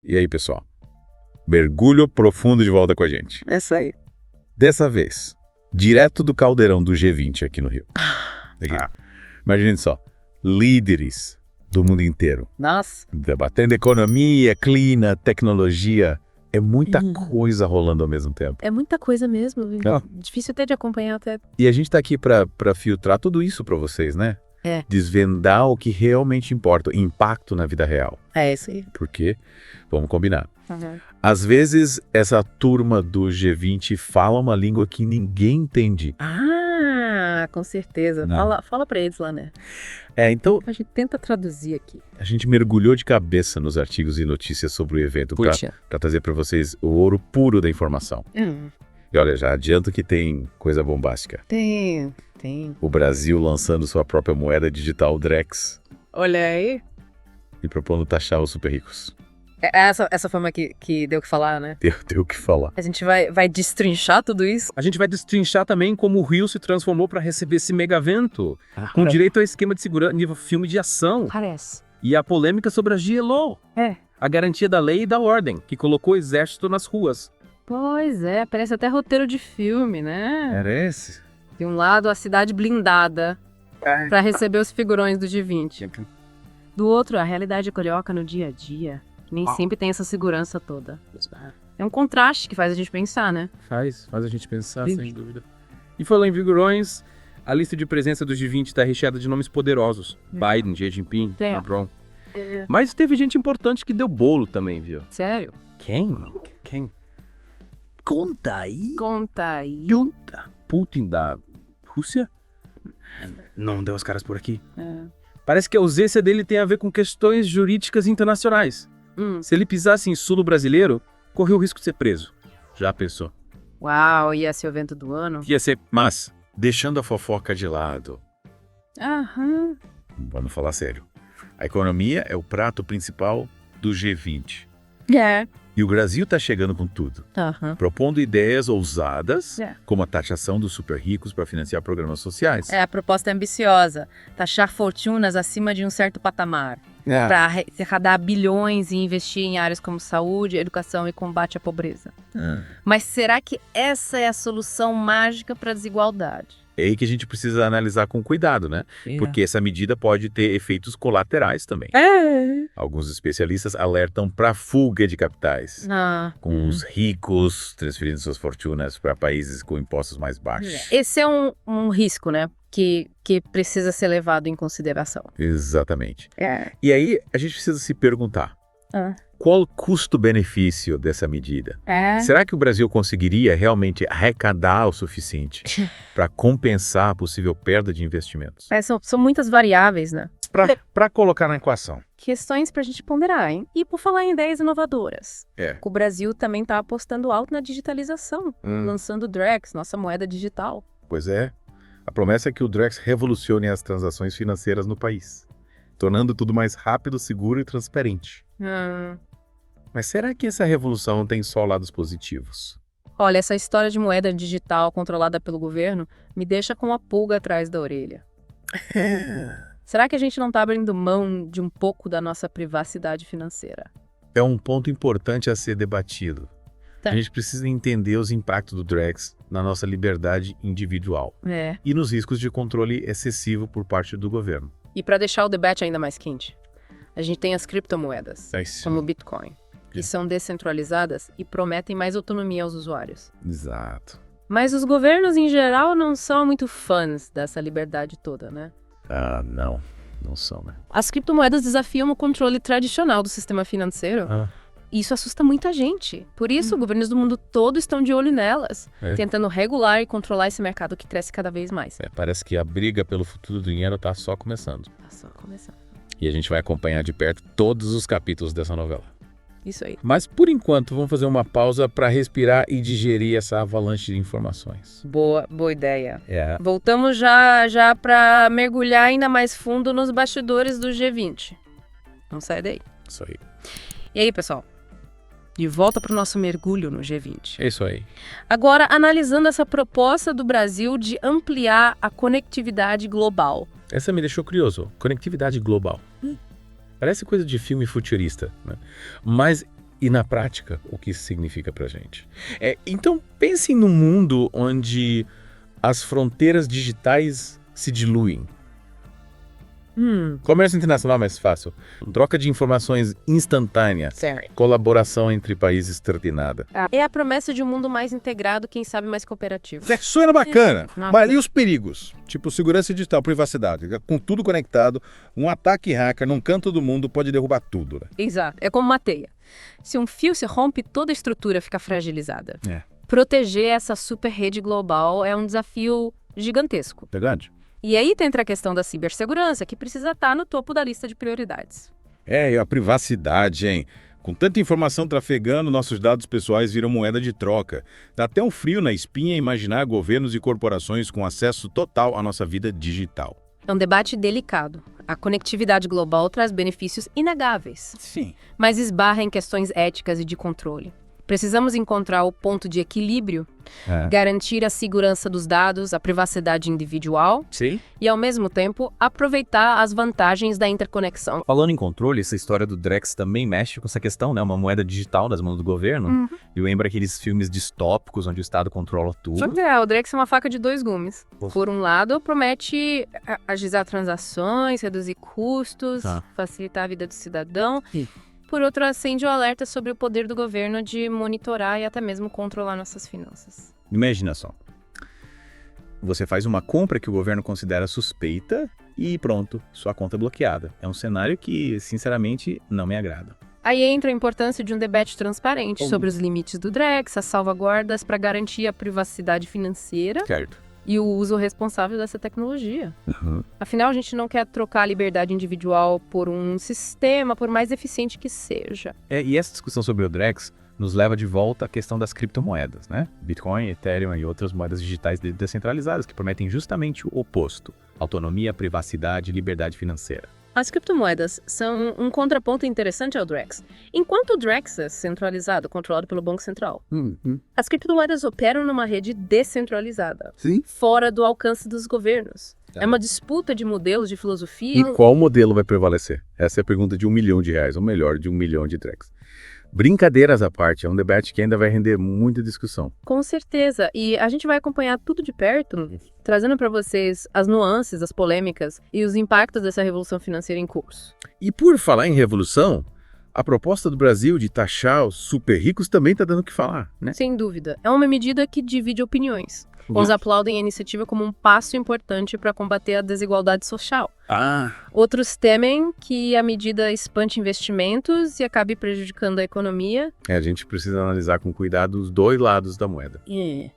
E aí, pessoal? Mergulho profundo de volta com a gente. É isso aí. Dessa vez, direto do caldeirão do G20 aqui no Rio. Aqui. Imagine só, líderes do mundo inteiro, Nossa. debatendo economia, clima, tecnologia. É muita coisa rolando ao mesmo tempo. É muita coisa mesmo. Não. Difícil até de acompanhar até. E a gente tá aqui pra filtrar tudo isso pra vocês, né? É. Desvendar o que realmente importa, o impacto na vida real. É isso aí. Porque, vamos combinar, Uhum. às vezes essa turma do G20 fala uma língua que ninguém entende. Ah, com certeza. Não. Fala pra eles lá, né? Então A gente tenta traduzir aqui. a gente mergulhou de cabeça nos artigos e notícias sobre o evento para Puxa. trazer para vocês o ouro puro da informação. E olha, já adianto que tem coisa bombástica. Tem. O Brasil lançando sua própria moeda digital Drex Olha aí. e propondo taxar os super ricos. Essa forma que deu o que falar, né? Deu o que falar. A gente vai destrinchar tudo isso. A gente vai destrinchar também como o Rio se transformou para receber esse megavento, com direito ao esquema de segurança nível filme de ação, Parece. e a polêmica sobre a GLO, É. a garantia da lei e da ordem, que colocou o exército nas ruas. Pois é, parece até roteiro de filme, né? Era esse? De um lado, a cidade blindada pra receber os figurões do G20. Do outro, a realidade carioca no dia a dia, que nem sempre tem essa segurança toda. É um contraste que faz a gente pensar, né? Faz a gente pensar, Sim. sem dúvida. E falando em vigorões, a lista de presença do G20 está recheada de nomes poderosos. Biden, Xi Jinping, É. Macron. Mas teve gente importante que deu bolo também, viu? Sério? Quem? Conta aí. Conta aí. Junta. Putin da Rússia? Não deu os caras por aqui. É. Parece que a ausência dele tem a ver com questões jurídicas internacionais. Se ele pisasse em solo brasileiro, corria o risco de ser preso. Já pensou? Uau, ia ser o evento do ano? Ia ser... Mas, deixando a fofoca de lado, Aham. vamos falar sério. A economia é o prato principal do G20. É. E o Brasil está chegando com tudo, Aham. propondo ideias ousadas, É. como a taxação dos super ricos para financiar programas sociais. É, a proposta é ambiciosa. Taxar fortunas acima de um certo patamar. Para arrecadar bilhões e investir em áreas como saúde, educação e combate à pobreza. Mas será que essa é a solução mágica para a desigualdade? É aí que a gente precisa analisar com cuidado, né? Porque essa medida pode ter efeitos colaterais também. É. Alguns especialistas alertam para a fuga de capitais, com os ricos transferindo suas fortunas para países com impostos mais baixos. Esse é um risco, né? Que precisa ser levado em consideração. Exatamente. É. E aí a gente precisa se perguntar, qual o custo-benefício dessa medida? Será que o Brasil conseguiria realmente arrecadar o suficiente para compensar a possível perda de investimentos? São muitas variáveis, né? Para colocar na equação. Questões para a gente ponderar, hein? E por falar em ideias inovadoras, É. o Brasil também está apostando alto na digitalização, lançando o Drex, nossa moeda digital. Pois é. A promessa é que o Drex revolucione as transações financeiras no país, tornando tudo mais rápido, seguro e transparente. Mas será que essa revolução tem só lados positivos? Olha, essa história de moeda digital controlada pelo governo me deixa com uma pulga atrás da orelha. Será que a gente não está abrindo mão de um pouco da nossa privacidade financeira? É um ponto importante a ser debatido. Tá. A gente precisa entender os impactos do Drex na nossa liberdade individual É. e nos riscos de controle excessivo por parte do governo. E para deixar o debate ainda mais quente, a gente tem as criptomoedas, como o Bitcoin, que são descentralizadas e prometem mais autonomia aos usuários. Exato. Mas os governos, em geral, não são muito fãs dessa liberdade toda, né? Ah, não são, né? As criptomoedas desafiam o controle tradicional do sistema financeiro. E isso assusta muita gente. Por isso, governos do mundo todo estão de olho nelas, tentando regular e controlar esse mercado que cresce cada vez mais. Parece que a briga pelo futuro do dinheiro está só começando. Tá só começando. E a gente vai acompanhar de perto todos os capítulos dessa novela. Isso aí. Mas, por enquanto, vamos fazer uma pausa para respirar e digerir essa avalanche de informações. Boa ideia. É. Voltamos já para mergulhar ainda mais fundo nos bastidores do G20. Não sai daí. Isso aí. E aí, pessoal? De volta para o nosso mergulho no G20. É isso aí. Agora, analisando essa proposta do Brasil de ampliar a conectividade global. Essa me deixou curioso. Conectividade global. Parece coisa de filme futurista, né? Mas E na prática, o que isso significa pra gente? Então, pensem num mundo onde as fronteiras digitais se diluem. Comércio internacional mais fácil. Troca de informações instantânea. Certo. Colaboração entre países extraordinada. É a promessa de um mundo mais integrado, quem sabe mais cooperativo. Suena bacana. Nossa. Mas e os perigos? Tipo segurança digital, privacidade. Com tudo conectado, um ataque hacker num canto do mundo pode derrubar tudo, né? Exato. É como uma teia. Se um fio se rompe, toda a estrutura fica fragilizada. É. Proteger essa super rede global é um desafio gigantesco. Verdade? E aí entra a questão da cibersegurança, que precisa estar no topo da lista de prioridades. E a privacidade, hein? Com tanta informação trafegando, nossos dados pessoais viram moeda de troca. Dá até um frio na espinha imaginar governos e corporações com acesso total à nossa vida digital. É um debate delicado. A conectividade global traz benefícios inegáveis, Sim. mas esbarra em questões éticas e de controle. Precisamos encontrar o ponto de equilíbrio, garantir a segurança dos dados, a privacidade individual Sim. e, ao mesmo tempo, aproveitar as vantagens da interconexão. Falando em controle, essa história do Drex também mexe com essa questão, né? Uma moeda digital nas mãos do governo. E lembra aqueles filmes distópicos onde o Estado controla tudo. Só que o Drex é uma faca de dois gumes. Por um lado, promete agilizar transações, reduzir custos, facilitar a vida do cidadão. Por outro, acende o alerta sobre o poder do governo de monitorar e até mesmo controlar nossas finanças. Imagina só. Você faz uma compra que o governo considera suspeita e pronto, sua conta é bloqueada. É um cenário que, sinceramente, não me agrada. Aí entra a importância de um debate transparente sobre os limites do Drex, as salvaguardas para garantir a privacidade financeira Certo. e o uso responsável dessa tecnologia. Afinal, a gente não quer trocar a liberdade individual por um sistema, por mais eficiente que seja. E essa discussão sobre o Drex nos leva de volta à questão das criptomoedas, né? Bitcoin, Ethereum e outras moedas digitais descentralizadas que prometem justamente o oposto: autonomia, privacidade e liberdade financeira. As criptomoedas são um contraponto interessante ao Drex. Enquanto o Drex é centralizado, controlado pelo Banco Central, as criptomoedas operam numa rede descentralizada, fora do alcance dos governos. É uma disputa de modelos, de filosofia. E qual modelo vai prevalecer? Essa é a pergunta de R$1 milhão, ou melhor, de 1 milhão de Drex. Brincadeiras à parte, é um debate que ainda vai render muita discussão. Com certeza. E a gente vai acompanhar tudo de perto, trazendo para vocês as nuances, as polêmicas e os impactos dessa revolução financeira em curso. E por falar em revolução, a proposta do Brasil de taxar os super ricos também está dando o que falar, né? Sem dúvida. É uma medida que divide opiniões. Uns aplaudem a iniciativa como um passo importante para combater a desigualdade social. Outros temem que a medida espante investimentos e acabe prejudicando a economia. A gente precisa analisar com cuidado os dois lados da moeda.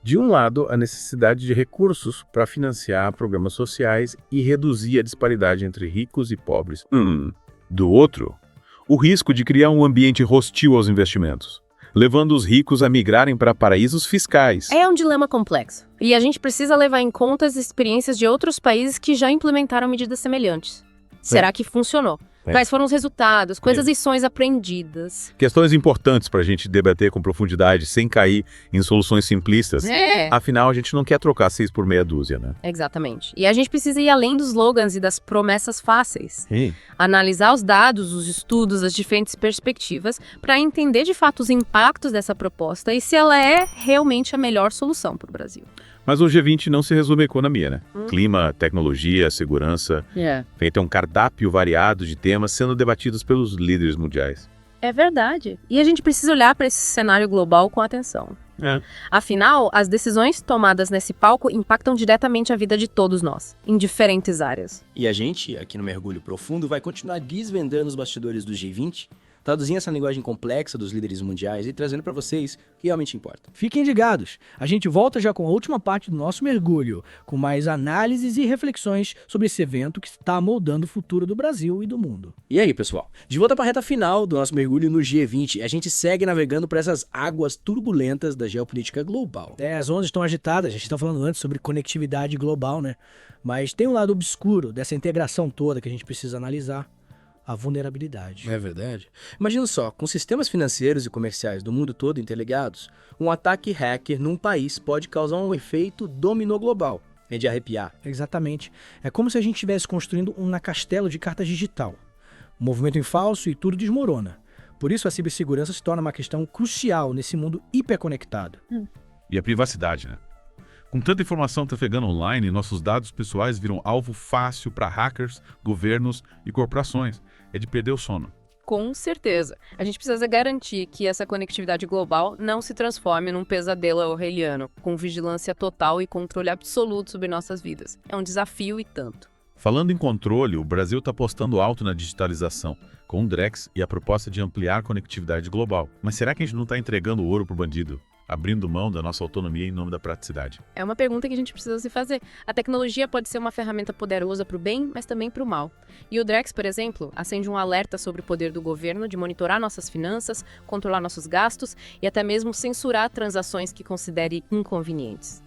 De um lado, a necessidade de recursos para financiar programas sociais e reduzir a disparidade entre ricos e pobres. Do outro, o risco de criar um ambiente hostil aos investimentos, levando os ricos a migrarem para paraísos fiscais. É um dilema complexo. E a gente precisa levar em conta as experiências de outros países que já implementaram medidas semelhantes. Será que funcionou? Quais foram os resultados? Quais as lições aprendidas? Questões importantes para a gente debater com profundidade, sem cair em soluções simplistas. Afinal, a gente não quer trocar 6 por meia dúzia, né? Exatamente. E a gente precisa ir além dos slogans e das promessas fáceis. Analisar os dados, os estudos, as diferentes perspectivas, para entender de fato os impactos dessa proposta e se ela é realmente a melhor solução para o Brasil. Mas o G20 não se resume à economia, né? Clima, tecnologia, segurança. Feito um cardápio variado de temas sendo debatidos pelos líderes mundiais. É verdade. E a gente precisa olhar para esse cenário global com atenção. Afinal, as decisões tomadas nesse palco impactam diretamente a vida de todos nós, em diferentes áreas. E a gente, aqui no Mergulho Profundo, vai continuar desvendando os bastidores do G20, traduzindo essa linguagem complexa dos líderes mundiais e trazendo para vocês o que realmente importa. Fiquem ligados, a gente volta já com a última parte do nosso mergulho, com mais análises e reflexões sobre esse evento que está moldando o futuro do Brasil e do mundo. E aí, pessoal? De volta para a reta final do nosso mergulho no G20, a gente segue navegando por essas águas turbulentas da geopolítica global. As ondas estão agitadas, a gente está falando antes sobre conectividade global, né? Mas tem um lado obscuro dessa integração toda que a gente precisa analisar. A vulnerabilidade. É verdade. Imagina só, com sistemas financeiros e comerciais do mundo todo interligados, um ataque hacker num país pode causar um efeito dominó global. É de arrepiar. Exatamente. É como se a gente estivesse construindo um castelo de cartas digital. Um movimento em falso e tudo desmorona. Por isso, a cibersegurança se torna uma questão crucial nesse mundo hiperconectado. E a privacidade, né? Com tanta informação trafegando online, nossos dados pessoais viram alvo fácil para hackers, governos e corporações. É de perder o sono. Com certeza. A gente precisa garantir que essa conectividade global não se transforme num pesadelo orwelliano, com vigilância total e controle absoluto sobre nossas vidas. É um desafio e tanto. Falando em controle, o Brasil está apostando alto na digitalização, com o Drex e a proposta de ampliar a conectividade global. Mas será que a gente não está entregando ouro para o bandido? Abrindo mão da nossa autonomia em nome da praticidade? É uma pergunta que a gente precisa se fazer. A tecnologia pode ser uma ferramenta poderosa para o bem, mas também para o mal. E o Drex, por exemplo, acende um alerta sobre o poder do governo de monitorar nossas finanças, controlar nossos gastos e até mesmo censurar transações que considere inconvenientes.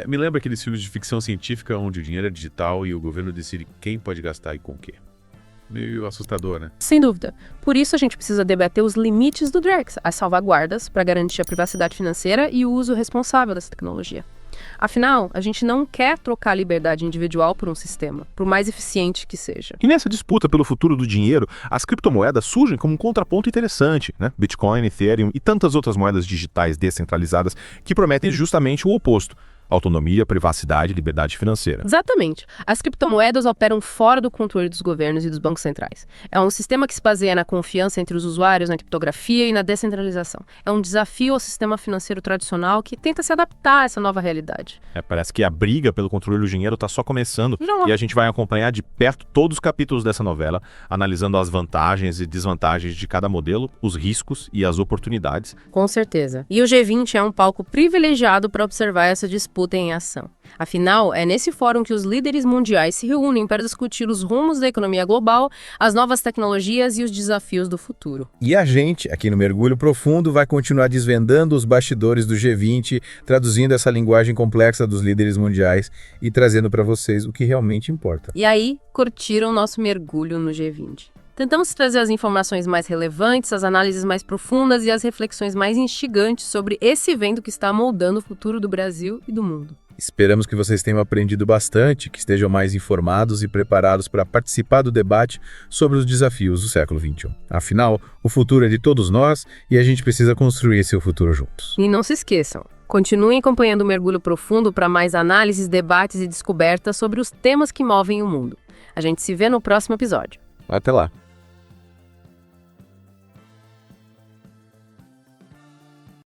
Me lembra aqueles filmes de ficção científica onde o dinheiro é digital e o governo decide quem pode gastar e com o quê. Meio assustador, né? Sem dúvida. Por isso a gente precisa debater os limites do Drex, as salvaguardas para garantir a privacidade financeira e o uso responsável dessa tecnologia. Afinal, a gente não quer trocar a liberdade individual por um sistema, por mais eficiente que seja. E nessa disputa pelo futuro do dinheiro, as criptomoedas surgem como um contraponto interessante, né? Bitcoin, Ethereum e tantas outras moedas digitais descentralizadas que prometem justamente o oposto. Autonomia, privacidade e liberdade financeira. Exatamente. As criptomoedas operam fora do controle dos governos e dos bancos centrais. É um sistema que se baseia na confiança entre os usuários, na criptografia e na descentralização. É um desafio ao sistema financeiro tradicional que tenta se adaptar a essa nova realidade. Parece que a briga pelo controle do dinheiro está só começando e a gente vai acompanhar de perto todos os capítulos dessa novela, analisando as vantagens e desvantagens de cada modelo, os riscos e as oportunidades. Com certeza. E o G20 é um palco privilegiado para observar essa disputa em ação. Afinal, é nesse fórum que os líderes mundiais se reúnem para discutir os rumos da economia global, as novas tecnologias e os desafios do futuro. E a gente, aqui no Mergulho Profundo, vai continuar desvendando os bastidores do G20, traduzindo essa linguagem complexa dos líderes mundiais e trazendo para vocês o que realmente importa. E aí, curtiram nosso mergulho no G20. Tentamos trazer as informações mais relevantes, as análises mais profundas e as reflexões mais instigantes sobre esse evento que está moldando o futuro do Brasil e do mundo. Esperamos que vocês tenham aprendido bastante, que estejam mais informados e preparados para participar do debate sobre os desafios do século XXI. Afinal, o futuro é de todos nós e a gente precisa construir seu futuro juntos. E não se esqueçam, continuem acompanhando o Mergulho Profundo para mais análises, debates e descobertas sobre os temas que movem o mundo. A gente se vê no próximo episódio. Até lá!